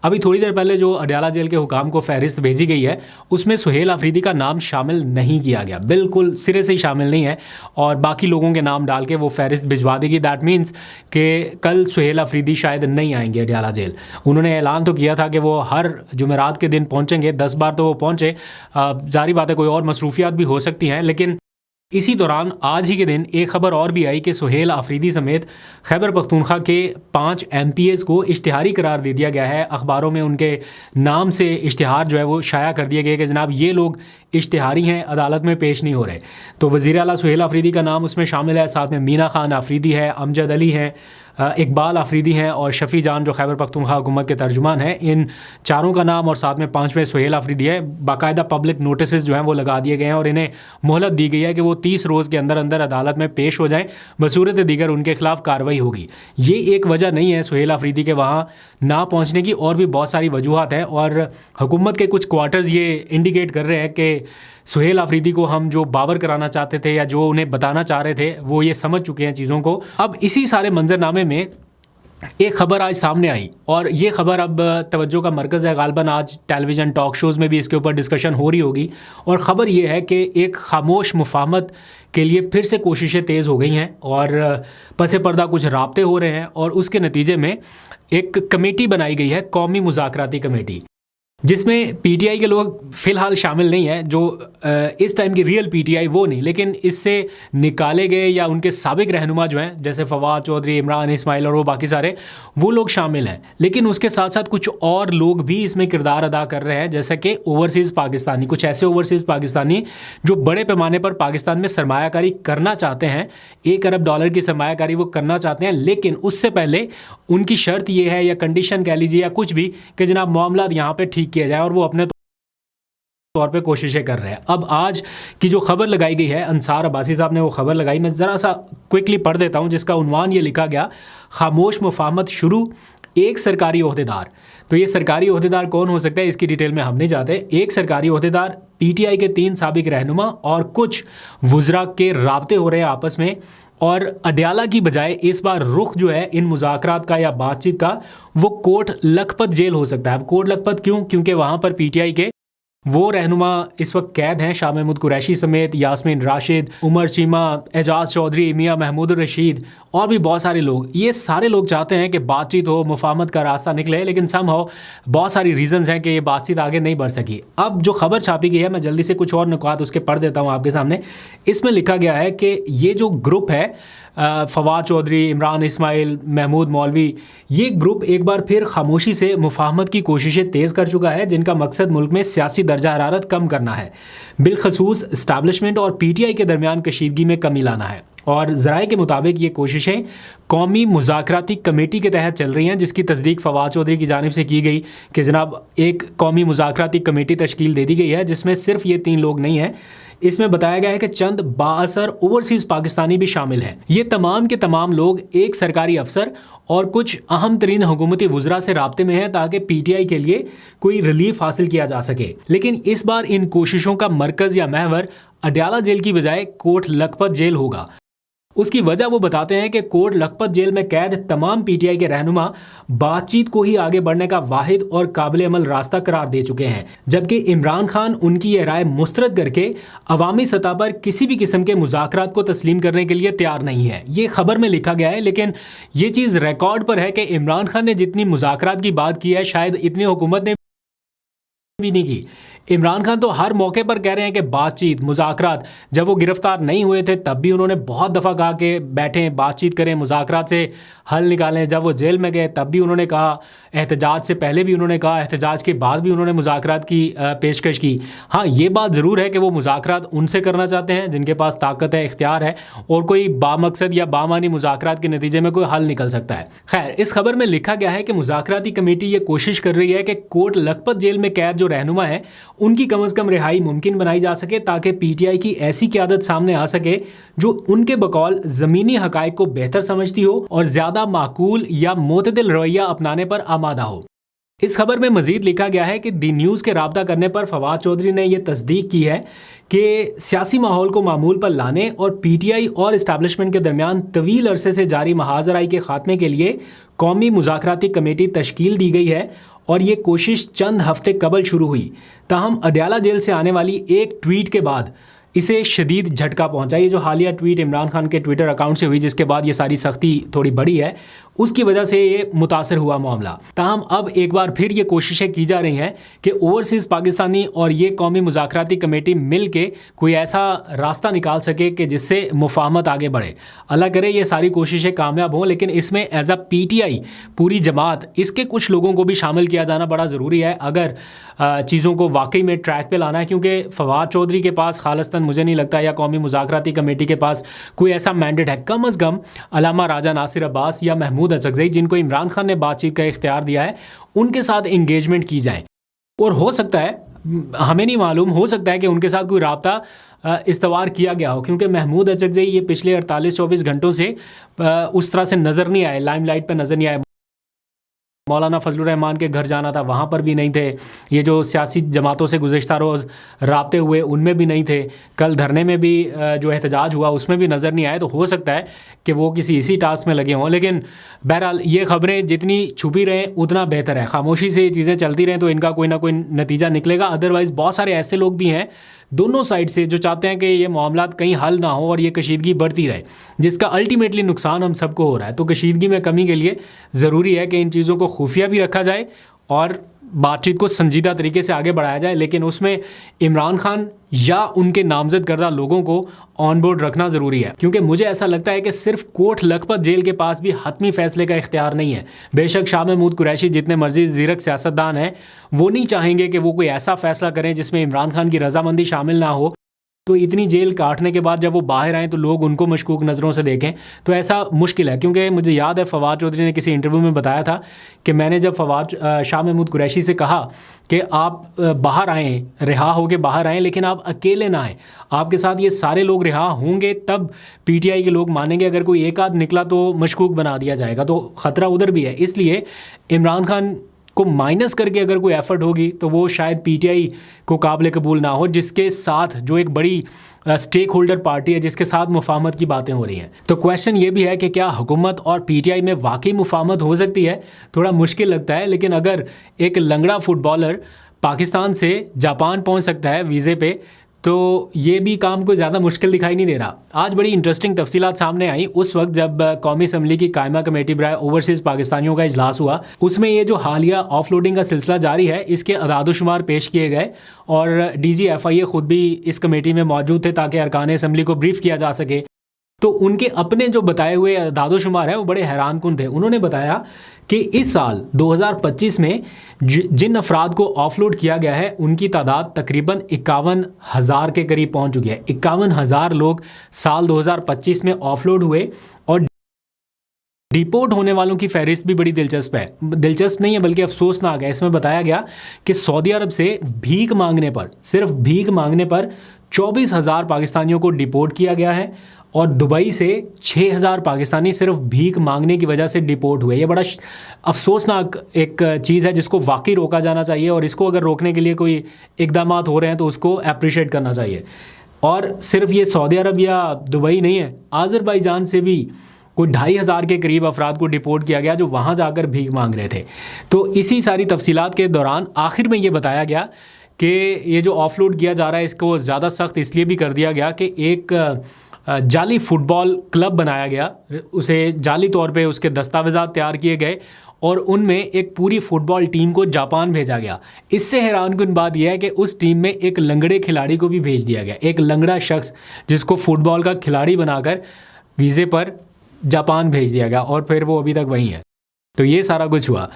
अभी थोड़ी देर पहले जो अडयाला जेल के हुकाम को फहरिस्त भेजी गई है उसमें सुहेल अफरीदी का नाम शामिल नहीं किया गया, बिल्कुल सिरे से ही शामिल नहीं है और बाकी लोगों के नाम डाल के वो फहरिस्त भिजवा देगी। दैट मीन्स कि कल सुहेल अफरीदी शायद नहीं आएंगे अडयाला जेल। उन्होंने ऐलान तो किया था कि वो हर जुमेरात के दिन पहुंचेंगे, 10 बार तो वो पहुंचे। जारी बात है कोई और मसरूफियात भी हो सकती हैं, लेकिन इसी दौरान आज ही के दिन एक खबर और भी आई कि सुहेल अफरीदी समेत खैबर पख्तूनख्वा के 5 MPs को इश्तिहारी करार दे दिया गया है। अखबारों में उनके नाम से इश्तिहार जो है वो शाया कर दिए गए कि जनाब ये लोग इश्तिहारी हैं, अदालत में पेश नहीं हो रहे। तो वज़ीर आला सुहेल अफरीदी का नाम उसमें शामिल है, साथ में मीना खान अफरीदी है, अमजद अली हैं, इकबाल अफरीदी हैं और शफ़ी जान जो खैबर पख्तूनख्वा हुकूमत के तर्जुमान हैं। इन चारों का नाम और साथ में 5वें सुहेल अफरीदी है। बाकायदा पब्लिक नोटिस जो हैं वो लगा दिए गए हैं और इन्हें मोहलत दी गई है कि वो 30 रोज़ के अंदर अंदर अदालत में पेश हो जाएं, बसूरत दीगर उनके खिलाफ कार्रवाई होगी। ये एक वजह नहीं है सुहेल अफरीदी के वहाँ ना पहुँचने की, और भी बहुत सारी वजूहत हैं और हुकूमत के कुछ क्वार्टर्स ये इंडिकेट कर रहे हैं कि सुहेल अफरीदी को हम जो बावर कराना चाहते थे या जो उन्हें बताना चाह रहे थे वो ये समझ चुके हैं चीज़ों को। अब इसी सारे मंजरनामे में एक ख़बर आज सामने आई और ये ख़बर अब तवज्जो का मरकज़ है। गालबन आज टेलीविज़न टॉक शोज़ में भी इसके ऊपर डिस्कशन हो रही होगी और ख़बर ये है कि एक खामोश मुफाहमत के लिए फिर से कोशिशें तेज़ हो गई हैं और पसे पर्दा कुछ राब्ते हो रहे हैं और उसके नतीजे में एक कमेटी बनाई गई है, कौमी मुज़ाकराती कमेटी, जिसमें PTI के लोग फ़िलहाल शामिल नहीं हैं। जो इस टाइम की रियल PTI वो नहीं, लेकिन इससे निकाले गए या उनके साबिक रहनुमा जो हैं जैसे फवाद चौधरी, इमरान इस्माइल और वो बाकी सारे वो लोग शामिल हैं। लेकिन उसके साथ साथ कुछ और लोग भी इसमें किरदार अदा कर रहे हैं, जैसे कि ओवरसीज़ पाकिस्तानी, कुछ ऐसे ओवरसीज़ पाकिस्तानी जो बड़े पैमाने पर पाकिस्तान में सरमायाकारी करना चाहते हैं, $1 अरब की सरमायाकारी वो करना चाहते हैं। लेकिन उससे पहले उनकी शर्त ये है या कंडीशन कह लीजिए या कुछ भी कि जनाब मामला यहाँ पर ठीक किया जाए और वो अपने तौर पे कोशिशें कर रहे हैं। अब आज की जो खबर लगाई गई है, अंसार अब्बासी साहब ने वो खबर लगाई, मैं ज़रा सा क्विकली पढ़ देता हूँ, जिसका उन्वान ये लिखा गया, खामोश मुफाहमत शुरू, एक सरकारी ओहदेदार। तो ये सरकारी ओहदेदार कौन हो सकता है इसकी डिटेल में हम नहीं जाते। एक सरकारी ओहदेदार, PTI के 3 साबिक रहनुमा और कुछ वुज़रा के राब्ते हो रहे हैं आपस में, और अडयाला की बजाय इस बार रुख जो है इन मुज़ाकरात का या बातचीत का वो कोट लखपत जेल हो सकता है। अब कोट लखपत क्यों? क्योंकि वहाँ पर PTI के वो रहनुमा इस वक्त कैद हैं, शाह महमूद कुरैशी समेत, यास्मीन राशिद, उमर चीमा, एजाज चौधरी, मियाँ महमूद रशीद और भी बहुत सारे लोग। ये सारे लोग चाहते हैं कि बातचीत हो, मुफाहमत का रास्ता निकले, लेकिन समहाउ बहुत सारी रीजंस हैं कि ये बातचीत आगे नहीं बढ़ सकी। अब जो खबर छापी गई है, मैं जल्दी से कुछ और नुकात उसके पढ़ देता हूँ आपके सामने। इसमें लिखा गया है कि ये जो ग्रुप है, फवाद चौधरी, इमरान इस्माइल, महमूद मौलवी, ये ग्रुप एक बार फिर खामोशी से मुफाहमत की कोशिशें तेज़ कर चुका है, जिनका मकसद मुल्क में सियासी दर्जा हरारत कम करना है, बिलखसूस इस्टेब्लिशमेंट और PTI के दरमियान कशीदगी में कमी लाना है। और ज़राए के मुताबिक ये कोशिशें कौमी मुज़ाकराती कमेटी के तहत चल रही हैं, जिसकी तस्दीक फवाद चौधरी की जानिब से की गई कि जनाब एक कौमी मुज़ाकराती कमेटी तश्कील दे दी गई है, जिसमें सिर्फ ये 3 लोग नहीं हैं। इसमें बताया गया है कि चंद बाअसर ओवरसीज़ पाकिस्तानी भी शामिल हैं। ये तमाम के तमाम लोग एक सरकारी अफसर और कुछ अहम तरीन हुकूमती वुज़रा से राब्ते में हैं ताकि PTI के लिए कोई रिलीफ हासिल किया जा सके। लेकिन इस बार इन कोशिशों का मरकज़ या महवर अडयाला जेल की बजाय कोट लखपत जेल होगा। उसकी वजह वो बताते हैं कि कोट लखपत जेल में कैद तमाम PTI के रहनुमा बातचीत को ही आगे बढ़ने का वाहिद और काबिल अमल रास्ता करार दे चुके हैं, जबकि इमरान खान उनकी ये राय मुस्तरद करके अवामी सतह पर किसी भी किस्म के मुज़ाकरात को तस्लीम करने के लिए तैयार नहीं है। ये खबर में लिखा गया है, लेकिन ये चीज़ रिकॉर्ड पर है कि इमरान खान ने जितनी मुज़ाकरात की बात की है शायद इतनी हुकूमत ने भी नहीं की। इमरान खान तो हर मौके पर कह रहे हैं कि बातचीत, मुज़ाकरात, जब वो गिरफ्तार नहीं हुए थे तब भी उन्होंने बहुत दफ़ा कहा कि बैठें, बातचीत करें, मुज़ाकरात से हल निकालें। जब वो जेल में गए तब भी उन्होंने कहा, एहतजाज से पहले भी उन्होंने कहा, एहतजाज के बाद भी उन्होंने मुज़ाकरात की पेशकश की। हाँ, ये बात ज़रूर है कि वो मुज़ाकरात उनसे करना चाहते हैं जिनके पास ताकत है, इख्तियार है और कोई बामकसद या बामानी मुज़ाकरात के नतीजे में कोई हल निकल सकता है। खैर, इस खबर में लिखा गया है कि मुज़ाकराती कमेटी ये कोशिश कर रही है कि कोट लखपत जेल में कैद जो रहनुमा है उनकी कम अज़ कम रिहाई मुमकिन बनाई जा सके, ताकि PTI की ऐसी क़यादत सामने आ सके जो उनके बकौल ज़मीनी हक़ाइक़ को बेहतर समझती हो और ज़्यादा माकूल या मोतदिल रवैया अपनाने पर आमादा हो। इस खबर में मजीद लिखा गया है कि दी न्यूज़ के राब्ता करने पर फवाद चौधरी ने यह तस्दीक की है कि सियासी माहौल को मामूल पर लाने और PTI और इस्टेब्लिशमेंट के दरमियान तवील अरसे से जारी महाजराई के खात्मे के लिए कौमी मुज़ाकराती कमेटी तश्कील दी गई है और ये कोशिश चंद हफ्ते कबल शुरू हुई। ताहम अडयाला जेल से आने वाली एक ट्वीट के बाद इसे शदीद झटका पहुंचा। ये जो हालिया ट्वीट इमरान खान के ट्विटर अकाउंट से हुई, जिसके बाद ये सारी सख्ती थोड़ी बड़ी है, उसकी वजह से ये मुतासर हुआ मामला। ताहम अब एक बार फिर ये कोशिशें की जा रही हैं कि ओवरसीज़ पाकिस्तानी और ये कौमी मुज़ाकराती कमेटी मिल के कोई ऐसा रास्ता निकाल सके कि जिससे मुफाहमत आगे बढ़े। अल्लाह करे ये सारी कोशिशें कामयाब हों, लेकिन इसमें एज अ PTI पूरी जमात, इसके कुछ लोगों को भी शामिल किया जाना बड़ा ज़रूरी है अगर चीज़ों को वाकई में ट्रैक पे लाना है। क्योंकि फवाद चौधरी के पास खालिस्तान मुझे नहीं लगता, या कौमी मुज़ाकराती कमेटी के पास कोई ऐसा मैंडेट है। कम अज़ कम अल्लामा राजा नासिर अब्बास या महमूद अचकज़ई, जिनको इमरान खान ने बातचीत का इख्तियार दिया है, उनके साथ इंगेजमेंट की जाए। और हो सकता है, हमें नहीं मालूम, हो सकता है कि उनके साथ कोई राब्ता इस्तवार किया गया हो, क्योंकि महमूद अचकज़ई ये पिछले 48-24 घंटों से उस तरह से नज़र नहीं आए, लाइमलाइट पर नज़र नहीं आए। मौलाना फजलुर रहमान के घर जाना था, वहाँ पर भी नहीं थे। ये जो सियासी जमातों से गुज़िश्ता रोज़ राब्ते हुए, उनमें भी नहीं थे। कल धरने में भी जो एहतजाज हुआ, उसमें भी नज़र नहीं आए। तो हो सकता है कि वो किसी इसी टास्क में लगे हों। लेकिन बहरहाल ये ख़बरें जितनी छुपी रहें उतना बेहतर है। खामोशी से ये चीज़ें चलती रहें तो इनका कोई ना कोई नतीजा निकलेगा। अदरवाइज़ बहुत सारे ऐसे लोग भी हैं दोनों साइड से जो चाहते हैं कि ये मामला कहीं हल ना हो और ये कशीदगी बढ़ती रहे, जिसका अल्टीमेटली नुकसान हम सबको हो रहा है। तो कशीदगी में कमी के लिए ज़रूरी है कि इन चीज़ों को खुफिया भी रखा जाए और बातचीत को संजीदा तरीके से आगे बढ़ाया जाए, लेकिन उसमें इमरान खान या उनके नामजद करदा लोगों को ऑन बोर्ड रखना ज़रूरी है। क्योंकि मुझे ऐसा लगता है कि सिर्फ कोट लखपत जेल के पास भी हतमी फ़ैसले का इख्तियार नहीं है। बेशक शाह महमूद कुरैशी जितने मर्जी ज़ीरक सियासतदान हैं, वो नहीं चाहेंगे कि वो कोई ऐसा फ़ैसला करें जिसमें इमरान खान की रजामंदी शामिल ना हो। तो इतनी जेल काटने के बाद जब वो बाहर आएँ तो लोग उनको मशकूक नज़रों से देखें, तो ऐसा मुश्किल है। क्योंकि मुझे याद है फवाद चौधरी ने किसी इंटरव्यू में बताया था कि मैंने जब शाह महमूद कुरैशी से कहा कि आप बाहर आएँ, रिहा होकर बाहर आएँ, लेकिन आप अकेले ना आएँ, आपके साथ ये सारे लोग रिहा होंगे तब PTI के लोग मानेंगे। अगर कोई एक आध निकला तो मशकूक बना दिया जाएगा, तो ख़तरा उधर भी है। इसलिए इमरान खान को माइनस करके अगर कोई एफर्ट होगी तो वो शायद PTI को काबिल कबूल ना हो, जिसके साथ जो एक बड़ी स्टेक होल्डर पार्टी है, जिसके साथ मुफाहमत की बातें हो रही हैं। तो क्वेश्चन ये भी है कि क्या हुकूमत और PTI में वाकई मुफाहमत हो सकती है? थोड़ा मुश्किल लगता है, लेकिन अगर एक लंगड़ा फुटबॉलर पाकिस्तान से जापान पहुंच सकता है वीज़े पे, तो ये भी काम कोई ज़्यादा मुश्किल दिखाई नहीं दे रहा। आज बड़ी इंटरेस्टिंग तफसीलात सामने आई उस वक्त जब कौमी असम्बली की कायमा कमेटी बराए ओवरसीज़ पाकिस्तानियों का इजलास हुआ। उसमें ये जो हालिया ऑफलोडिंग का सिलसिला जारी है, इसके अदादुशुमार पेश किए गए और DG FIA ख़ुद भी इस कमेटी में मौजूद थे ताकि अरकान असम्बली को ब्रीफ किया जा सके। तो उनके अपने जो बताए हुए दादोशुमार हैं वो बड़े हैरानकुन थे। उन्होंने बताया कि इस साल 2025 में जिन अफराद को ऑफलोड किया गया है उनकी तादाद तकरीबन 51,000 के करीब पहुंच चुकी है। 51,000 लोग साल 2025 में ऑफलोड हुए। और डिपोर्ट होने वालों की फहरिस्त भी बड़ी दिलचस्प है, दिलचस्प नहीं है बल्कि अफसोसनाक है। इसमें बताया गया कि सऊदी अरब से भीख मांगने पर, सिर्फ भीख मांगने पर 24,000 पाकिस्तानियों को डिपोर्ट किया गया है और दुबई से 6,000 पाकिस्तानी सिर्फ भीख मांगने की वजह से डिपोर्ट हुए। ये बड़ा अफसोसनाक एक चीज़ है जिसको वाकई रोका जाना चाहिए, और इसको अगर रोकने के लिए कोई इकदाम हो रहे हैं तो उसको अप्रिशिएट करना चाहिए। और सिर्फ ये सऊदी अरब या दुबई नहीं है, आज़रबाईजान से भी कोई 2,500 के करीब अफराद को डिपोर्ट किया गया जो वहाँ जाकर भीख मांग रहे थे। तो इसी सारी तफसीलात के दौरान आखिर में ये बताया गया कि ये जो ऑफलोड किया जा रहा है इसको ज़्यादा सख्त इसलिए भी कर दिया गया कि एक जाली फ़ुटबॉल क्लब बनाया गया, उसे जाली तौर पे उसके दस्तावेज़ात तैयार किए गए और उनमें एक पूरी फ़ुटबॉल टीम को जापान भेजा गया। इससे हैरानकुन बात यह है कि उस टीम में एक लंगड़े खिलाड़ी को भी भेज दिया गया, एक लंगड़ा शख्स जिसको फ़ुटबॉल का खिलाड़ी बनाकर वीज़े पर जापान भेज दिया गया और फिर वो अभी तक वहीं है। तो ये सारा कुछ हुआ।